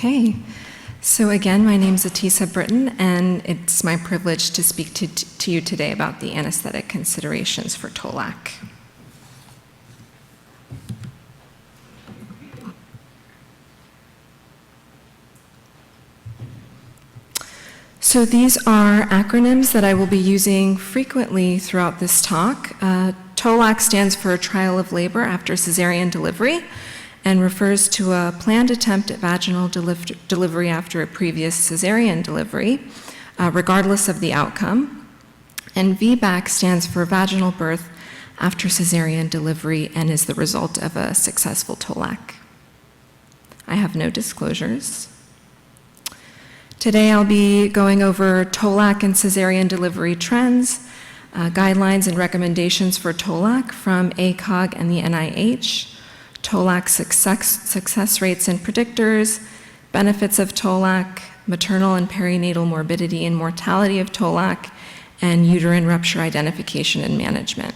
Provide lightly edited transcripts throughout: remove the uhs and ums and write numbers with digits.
Okay, so again, my name is Atisa Britton, and it's my privilege to speak to you today about the anesthetic considerations for TOLAC. So these are acronyms that I will be using frequently throughout this talk. TOLAC stands for Trial of Labor After Cesarean Delivery, and refers to a planned attempt at vaginal delivery after a previous cesarean delivery, regardless of the outcome. And VBAC stands for vaginal birth after cesarean delivery and is the result of a successful TOLAC. I have no disclosures. Today I'll be going over TOLAC and cesarean delivery trends, guidelines and recommendations for TOLAC from ACOG and the NIH, TOLAC success rates and predictors, benefits of TOLAC, maternal and perinatal morbidity and mortality of TOLAC, and uterine rupture identification and management.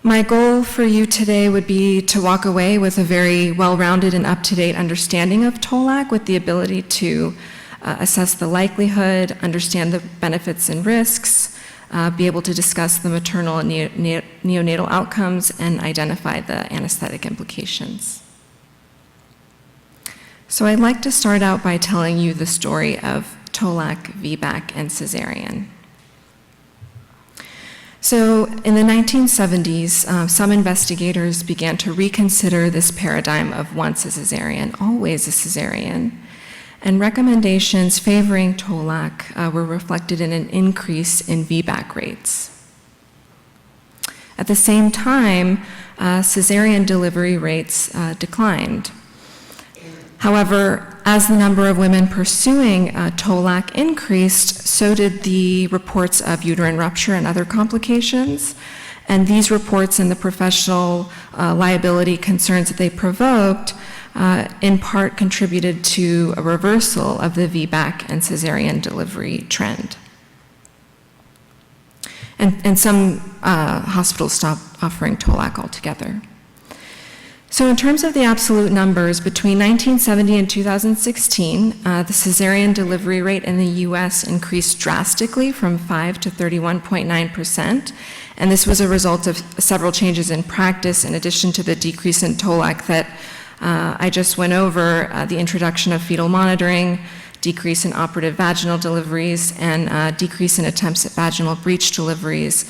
My goal for you today would be to walk away with a very well-rounded and up-to-date understanding of TOLAC, with the ability to assess the likelihood, understand the benefits and risks, be able to discuss the maternal and neonatal outcomes, and identify the anesthetic implications. So I'd like to start out by telling you the story of TOLAC, VBAC, and cesarean. So in the 1970s, some investigators began to reconsider this paradigm of once a cesarean, always a cesarean, and recommendations favoring TOLAC were reflected in an increase in VBAC rates. At the same time, cesarean delivery rates declined. However, as the number of women pursuing TOLAC increased, so did the reports of uterine rupture and other complications. And these reports and the professional liability concerns that they provoked in part contributed to a reversal of the VBAC and cesarean delivery trend. And some hospitals stopped offering TOLAC altogether. So in terms of the absolute numbers, between 1970 and 2016, the cesarean delivery rate in the US increased drastically from 5 to 31.9%. And this was a result of several changes in practice, in addition to the decrease in TOLAC that I just went over, the introduction of fetal monitoring, decrease in operative vaginal deliveries, and decrease in attempts at vaginal breech deliveries.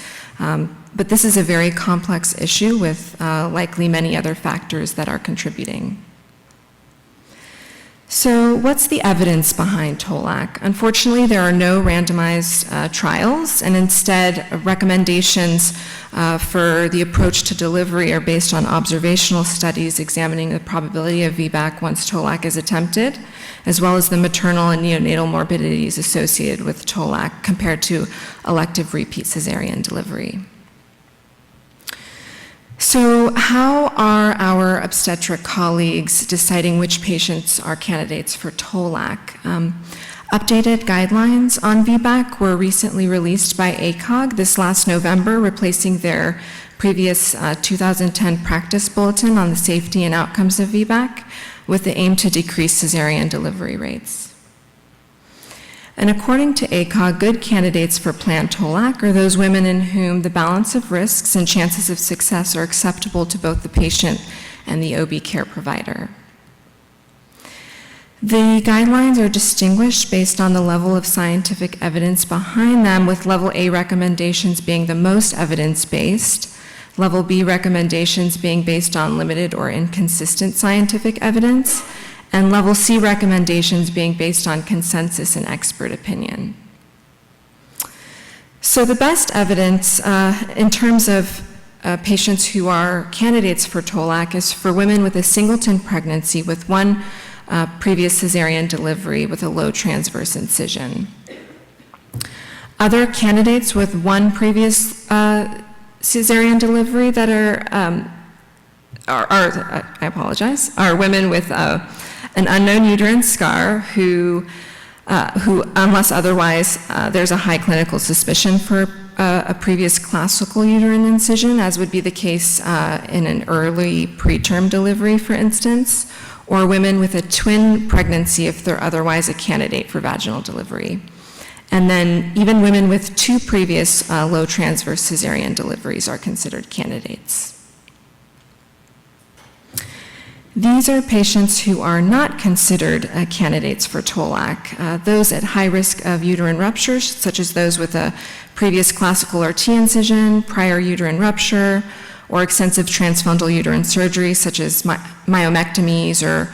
But this is a very complex issue with likely many other factors that are contributing. So what's the evidence behind TOLAC? Unfortunately, there are no randomized trials, and instead recommendations for the approach to delivery are based on observational studies examining the probability of VBAC once TOLAC is attempted, as well as the maternal and neonatal morbidities associated with TOLAC compared to elective repeat cesarean delivery. So how are our obstetric colleagues deciding which patients are candidates for TOLAC? Updated guidelines on VBAC were recently released by ACOG this last November, replacing their previous 2010 practice bulletin on the safety and outcomes of VBAC, with the aim to decrease cesarean delivery rates. And according to ACOG, good candidates for planned TOLAC are those women in whom the balance of risks and chances of success are acceptable to both the patient and the OB care provider. The guidelines are distinguished based on the level of scientific evidence behind them, with level A recommendations being the most evidence-based, level B recommendations being based on limited or inconsistent scientific evidence, and level C recommendations being based on consensus and expert opinion. So the best evidence in terms of patients who are candidates for TOLAC is for women with a singleton pregnancy with one previous cesarean delivery with a low transverse incision. Other candidates with one previous cesarean delivery that are women with an unknown uterine scar who unless otherwise there's a high clinical suspicion for a previous classical uterine incision, as would be the case in an early preterm delivery, for instance, or women with a twin pregnancy if they're otherwise a candidate for vaginal delivery. And then even women with 2 previous low transverse cesarean deliveries are considered candidates. These are patients who are not considered candidates for TOLAC. Those at high risk of uterine ruptures, such as those with a previous classical RT incision, prior uterine rupture, or extensive transfundal uterine surgery, such as myomectomies or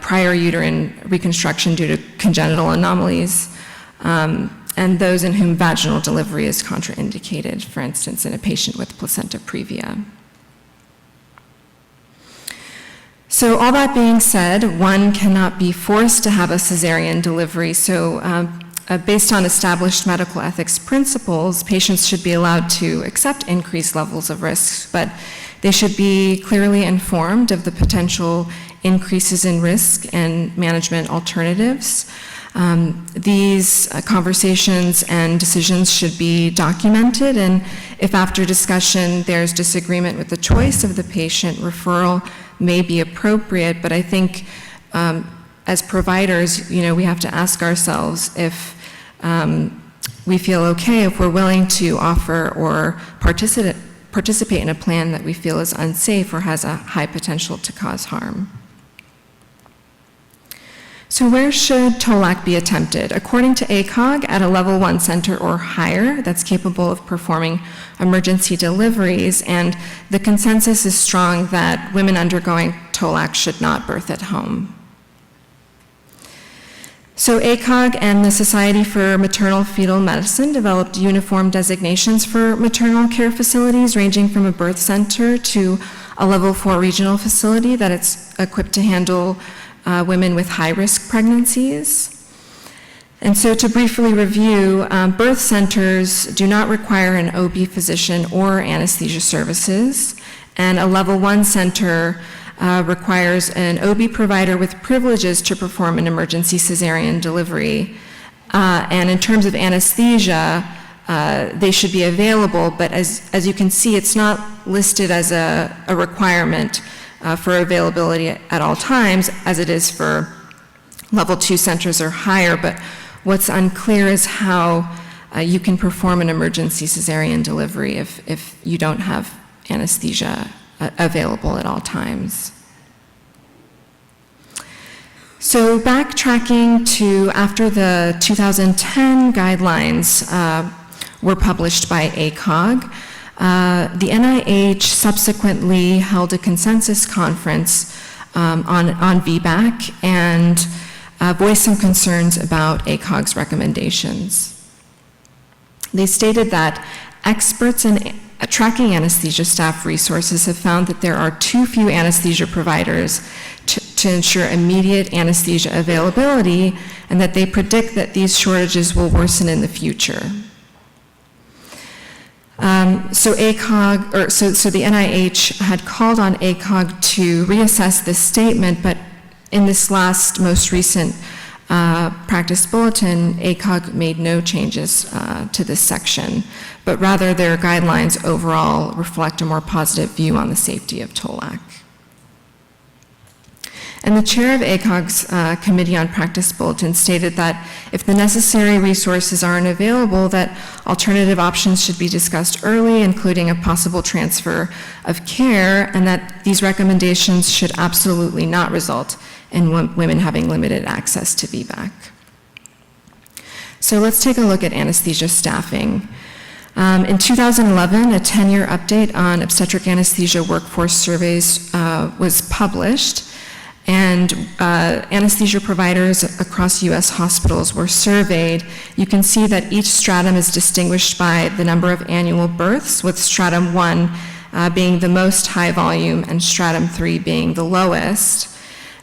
prior uterine reconstruction due to congenital anomalies, and those in whom vaginal delivery is contraindicated, for instance, in a patient with placenta previa. So all that being said, one cannot be forced to have a cesarean delivery. So based on established medical ethics principles, patients should be allowed to accept increased levels of risks, but they should be clearly informed of the potential increases in risk and management alternatives. These conversations and decisions should be documented, and if after discussion there's disagreement with the choice of the patient, referral may be appropriate. But I think as providers, we have to ask ourselves if we feel okay, if we're willing to offer or participate in a plan that we feel is unsafe or has a high potential to cause harm. So where should TOLAC be attempted? According to ACOG, at a level 1 center or higher that's capable of performing emergency deliveries, and the consensus is strong that women undergoing TOLAC should not birth at home. So ACOG and the Society for Maternal Fetal Medicine developed uniform designations for maternal care facilities ranging from a birth center to a level 4 regional facility that it's equipped to handle women with high-risk pregnancies. And so to briefly review, birth centers do not require an OB physician or anesthesia services, and a level 1 center requires an OB provider with privileges to perform an emergency cesarean delivery. And in terms of anesthesia, they should be available, but as you can see, it's not listed as a requirement for availability at all times, as it is for level 2 centers or higher. But what's unclear is how you can perform an emergency cesarean delivery if you don't have anesthesia available at all times. So backtracking to after the 2010 guidelines were published by ACOG, the NIH subsequently held a consensus conference on VBAC and voiced some concerns about ACOG's recommendations. They stated that experts in tracking anesthesia staff resources have found that there are too few anesthesia providers to ensure immediate anesthesia availability, and that they predict that these shortages will worsen in the future. So the NIH had called on ACOG to reassess this statement, but in this most recent practice bulletin, ACOG made no changes to this section, but rather their guidelines overall reflect a more positive view on the safety of TOLAC. And the chair of ACOG's Committee on Practice Bulletin stated that if the necessary resources aren't available, that alternative options should be discussed early, including a possible transfer of care, and that these recommendations should absolutely not result in women having limited access to VBAC. So let's take a look at anesthesia staffing. In 2011, a 10-year update on obstetric anesthesia workforce surveys was published, and anesthesia providers across U.S. hospitals were surveyed. You can see that each stratum is distinguished by the number of annual births, with stratum 1 being the most high volume and stratum 3 being the lowest.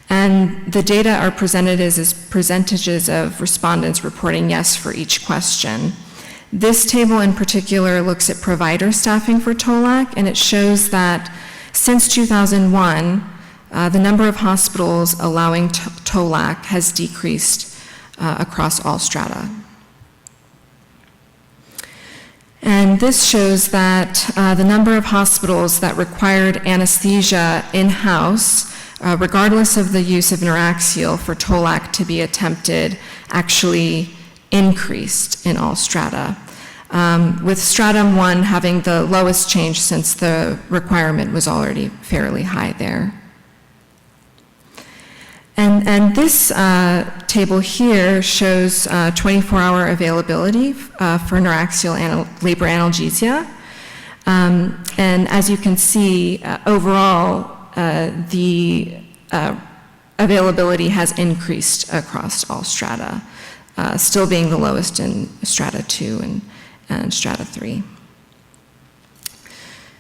And the data are presented as percentages of respondents reporting yes for each question. This table in particular looks at provider staffing for TOLAC, and it shows that since 2001, the number of hospitals allowing TOLAC has decreased across all strata. And this shows that the number of hospitals that required anesthesia in-house regardless of the use of neuraxial for TOLAC to be attempted, actually increased in all strata, with stratum 1 having the lowest change since the requirement was already fairly high there. And this table here shows 24-hour availability for neuraxial labor analgesia. And as you can see, overall, the availability has increased across all strata, still being the lowest in strata 2 and strata 3.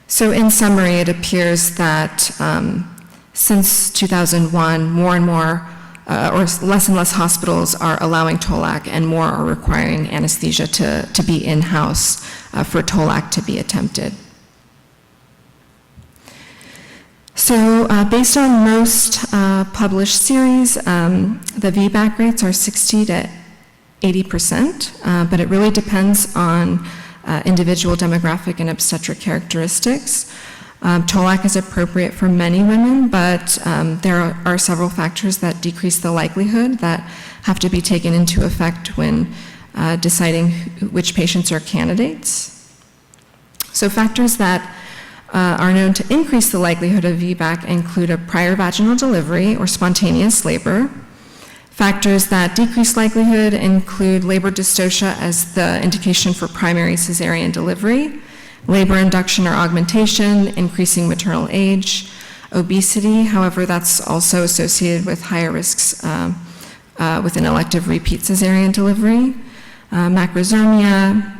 So in summary, it appears that since 2001, more and more, or less and less hospitals are allowing TOLAC, and more are requiring anesthesia to be in-house for TOLAC to be attempted. So based on most published series, the VBAC rates are 60 to 80%, but it really depends on individual demographic and obstetric characteristics. TOLAC is appropriate for many women, but there are several factors that decrease the likelihood that have to be taken into effect when deciding which patients are candidates. So factors that are known to increase the likelihood of VBAC include a prior vaginal delivery or spontaneous labor. Factors that decrease likelihood include labor dystocia as the indication for primary cesarean delivery, labor induction or augmentation, increasing maternal age, obesity. However, that's also associated with higher risks with an elective repeat cesarean delivery, macrosomia,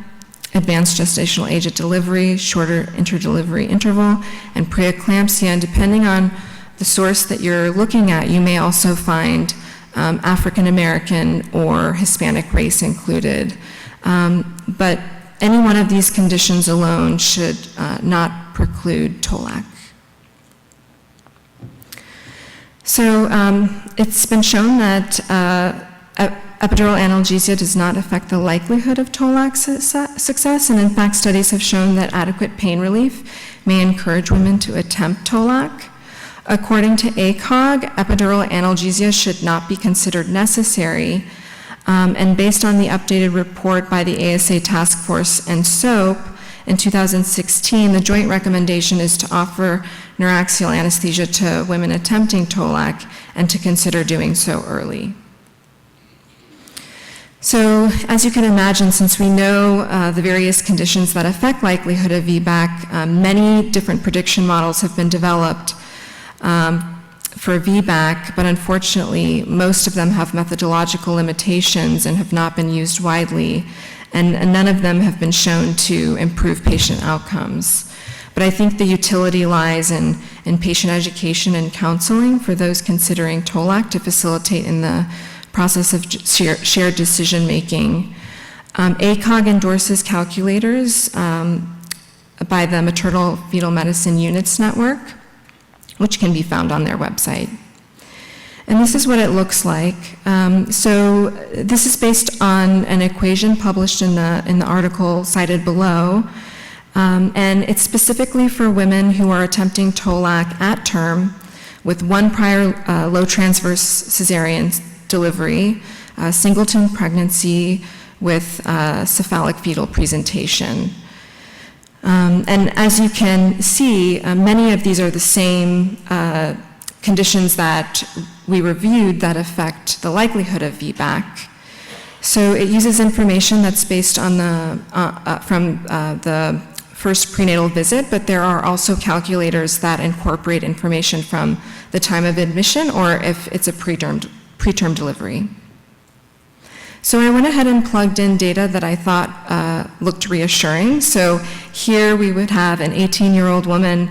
advanced gestational age at delivery, shorter interdelivery interval, and preeclampsia. And depending on the source that you're looking at, you may also find African American or Hispanic race included. But any one of these conditions alone should not preclude TOLAC. So it's been shown that epidural analgesia does not affect the likelihood of TOLAC success, and in fact studies have shown that adequate pain relief may encourage women to attempt TOLAC. According to ACOG, epidural analgesia should not be considered necessary, and based on the updated report by the ASA Task Force and SOAP in 2016, the joint recommendation is to offer neuraxial anesthesia to women attempting TOLAC and to consider doing so early. So as you can imagine, since we know the various conditions that affect likelihood of VBAC, many different prediction models have been developed for VBAC, but unfortunately, most of them have methodological limitations and have not been used widely, and none of them have been shown to improve patient outcomes. But I think the utility lies in patient education and counseling for those considering TOLAC to facilitate in the process of shared decision-making. ACOG endorses calculators by the Maternal Fetal Medicine Units Network, which can be found on their website. And this is what it looks like. So this is based on an equation published in the article cited below, and it's specifically for women who are attempting TOLAC at term with one prior low transverse cesarean delivery, singleton pregnancy with cephalic fetal presentation. And as you can see, many of these are the same conditions that we reviewed that affect the likelihood of VBAC. So it uses information that's based on from the first prenatal visit, but there are also calculators that incorporate information from the time of admission or if it's a preterm delivery. So I went ahead and plugged in data that I thought looked reassuring. So here we would have an 18-year-old woman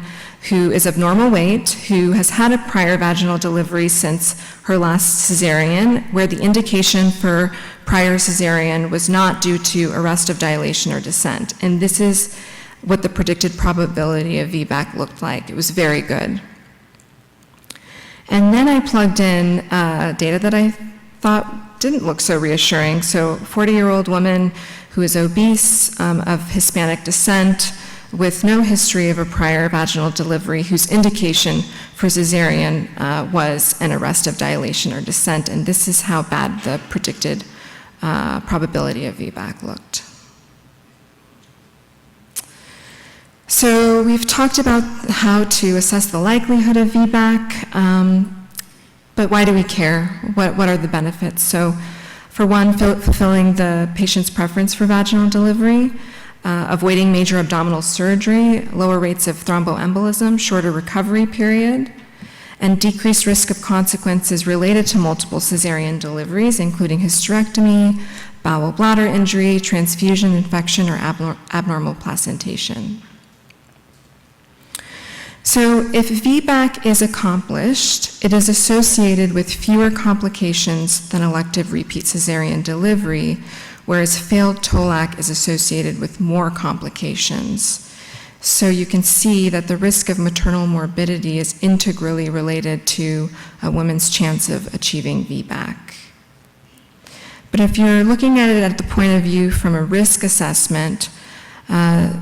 who is of normal weight, who has had a prior vaginal delivery since her last cesarean, where the indication for prior cesarean was not due to arrest of dilation or descent. And this is what the predicted probability of VBAC looked like. It was very good. And then I plugged in data that I thought didn't look so reassuring. So 40-year-old woman who is obese, of Hispanic descent, with no history of a prior vaginal delivery whose indication for cesarean was an arrest of dilation or descent, and this is how bad the predicted probability of VBAC looked. So we've talked about how to assess the likelihood of VBAC, but why do we care? What are the benefits? So for one, fulfilling the patient's preference for vaginal delivery, avoiding major abdominal surgery, lower rates of thromboembolism, shorter recovery period, and decreased risk of consequences related to multiple cesarean deliveries, including hysterectomy, bowel bladder injury, transfusion infection, or abnormal placentation. So if VBAC is accomplished, it is associated with fewer complications than elective repeat cesarean delivery, whereas failed TOLAC is associated with more complications. So you can see that the risk of maternal morbidity is integrally related to a woman's chance of achieving VBAC. But if you're looking at it at the point of view from a risk assessment,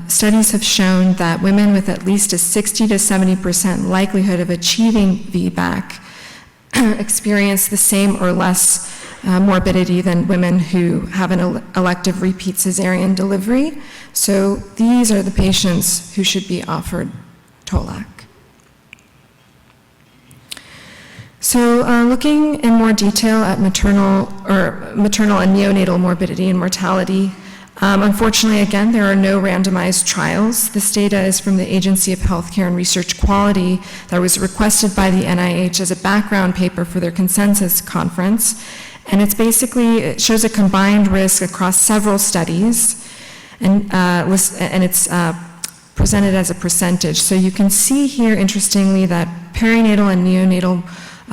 studies have shown that women with at least a 60 to 70% likelihood of achieving VBAC experience the same or less morbidity than women who have an elective repeat cesarean delivery. So these are the patients who should be offered TOLAC. So looking in more detail at maternal and neonatal morbidity and mortality, unfortunately, again, there are no randomized trials. This data is from the Agency of Healthcare and Research Quality that was requested by the NIH as a background paper for their consensus conference. And it shows a combined risk across several studies, and it's presented as a percentage. So you can see here, interestingly, that perinatal and neonatal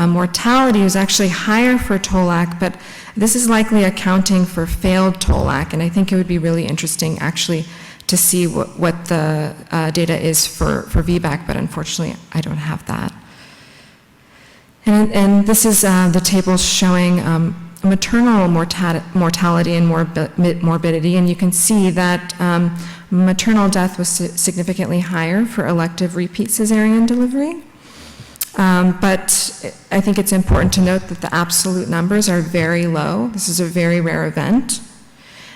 mortality is actually higher for TOLAC, but this is likely accounting for failed TOLAC, and I think it would be really interesting actually to see what the data is for VBAC, but unfortunately I don't have that. And this is the table showing maternal mortality and morbidity, and you can see that maternal death was significantly higher for elective repeat cesarean delivery. But I think it's important to note that the absolute numbers are very low. This is a very rare event.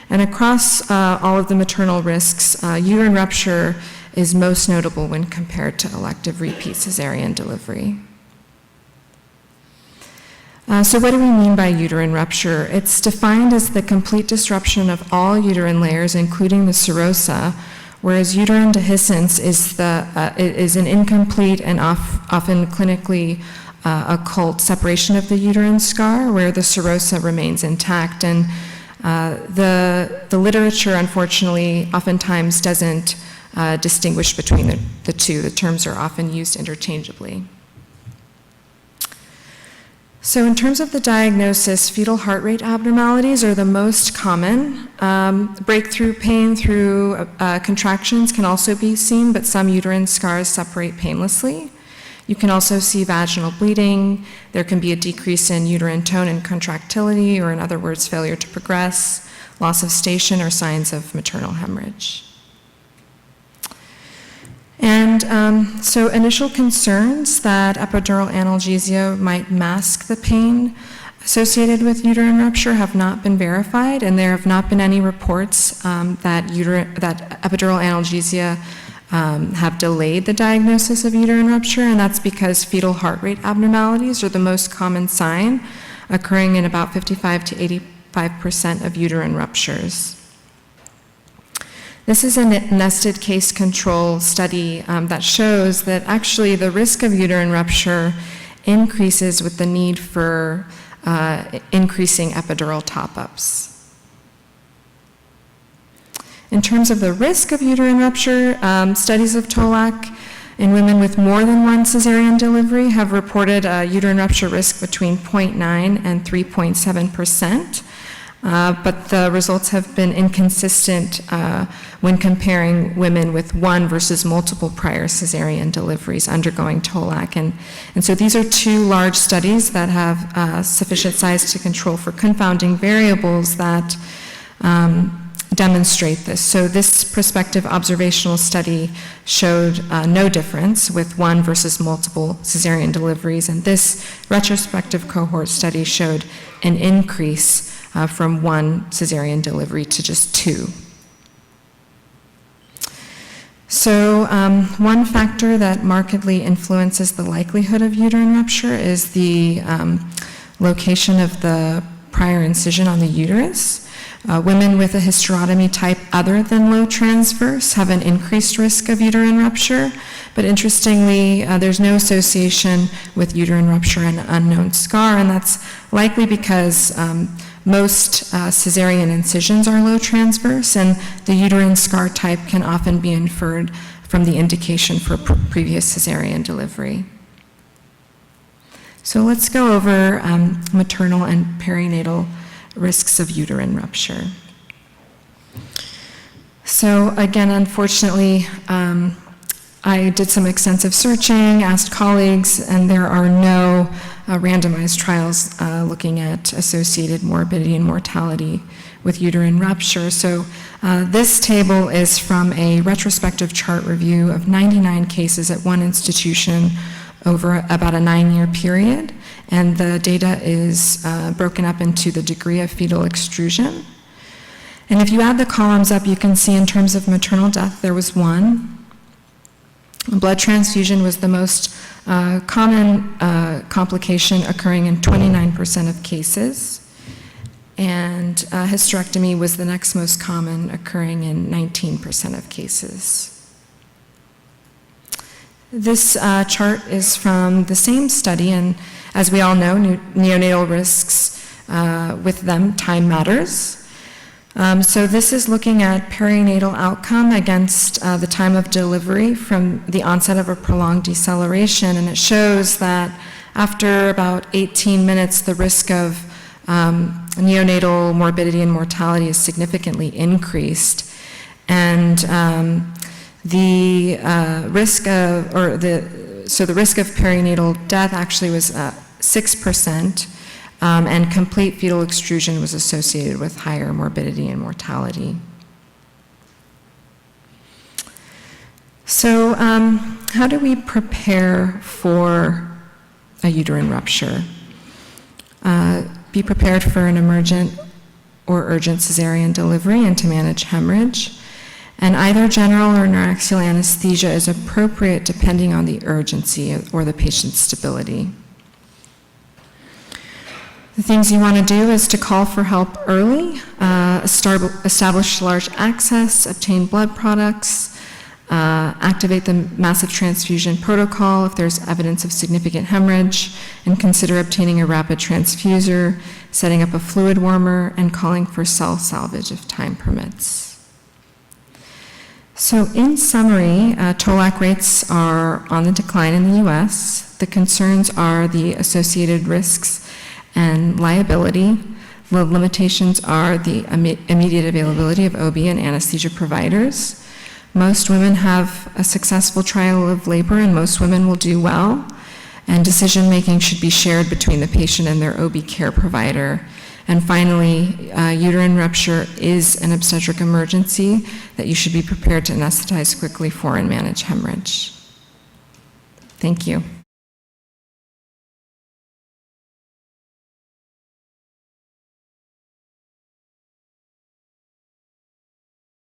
And across all of the maternal risks, uterine rupture is most notable when compared to elective repeat cesarean delivery. So what do we mean by uterine rupture? It's defined as the complete disruption of all uterine layers, including the serosa, whereas uterine dehiscence is an incomplete and often clinically occult separation of the uterine scar, where the serosa remains intact. And the literature, unfortunately, oftentimes doesn't distinguish between the two. The terms are often used interchangeably. So in terms of the diagnosis, fetal heart rate abnormalities are the most common. Breakthrough pain through contractions can also be seen, but some uterine scars separate painlessly. You can also see vaginal bleeding. There can be a decrease in uterine tone and contractility, or in other words, failure to progress, loss of station, or signs of maternal hemorrhage. And so initial concerns that epidural analgesia might mask the pain associated with uterine rupture have not been verified, and there have not been any reports that epidural analgesia have delayed the diagnosis of uterine rupture, and that's because fetal heart rate abnormalities are the most common sign, occurring in about 55 to 85% of uterine ruptures. This is a nested case control study that shows that actually the risk of uterine rupture increases with the need for increasing epidural top-ups. In terms of the risk of uterine rupture, studies of TOLAC in women with more than one cesarean delivery have reported a uterine rupture risk between 0.9 and 3.7%. But the results have been inconsistent when comparing women with one versus multiple prior cesarean deliveries undergoing TOLAC. And so these are two large studies that have sufficient size to control for confounding variables that demonstrate this. So this prospective observational study showed no difference with one versus multiple cesarean deliveries, and this retrospective cohort study showed an increase from one cesarean delivery to just two. So one factor that markedly influences the likelihood of uterine rupture is the location of the prior incision on the uterus. Women with a hysterotomy type other than low transverse have an increased risk of uterine rupture, but interestingly, there's no association with uterine rupture and unknown scar, and that's likely because most cesarean incisions are low transverse, and the uterine scar type can often be inferred from the indication for previous cesarean delivery. So let's go over maternal and perinatal risks of uterine rupture. So again, unfortunately, I did some extensive searching, asked colleagues, and there are no randomized trials looking at associated morbidity and mortality with uterine rupture. So this table is from a retrospective chart review of 99 cases at one institution over about a 9-year period, and the data is broken up into the degree of fetal extrusion. And if you add the columns up, you can see in terms of maternal death, there was one. Blood transfusion was the most common complication, occurring in 29% of cases, and hysterectomy was the next most common, occurring in 19% of cases. This chart is from the same study, and as we all know, neonatal risks, with them, time matters. So this is looking at perinatal outcome against the time of delivery from the onset of a prolonged deceleration, and it shows that after about 18 minutes, the risk of neonatal morbidity and mortality is significantly increased, and the risk of perinatal death actually was 6%. And complete fetal extrusion was associated with higher morbidity and mortality. So how do we prepare for a uterine rupture? Be prepared for an emergent or urgent cesarean delivery and to manage hemorrhage. And either general or neuraxial anesthesia is appropriate depending on the urgency or the patient's stability. The things you want to do is to call for help early, establish large access, obtain blood products, activate the massive transfusion protocol if there's evidence of significant hemorrhage, and consider obtaining a rapid transfuser, setting up a fluid warmer, and calling for cell salvage if time permits. So in summary, TOLAC rates are on the decline in the US. The concerns are the associated risks and liability. The limitations are the immediate availability of OB and anesthesia providers. Most women have a successful trial of labor, and most women will do well. And decision-making should be shared between the patient and their OB care provider. And finally, uterine rupture is an obstetric emergency that you should be prepared to anesthetize quickly for and manage hemorrhage. Thank you.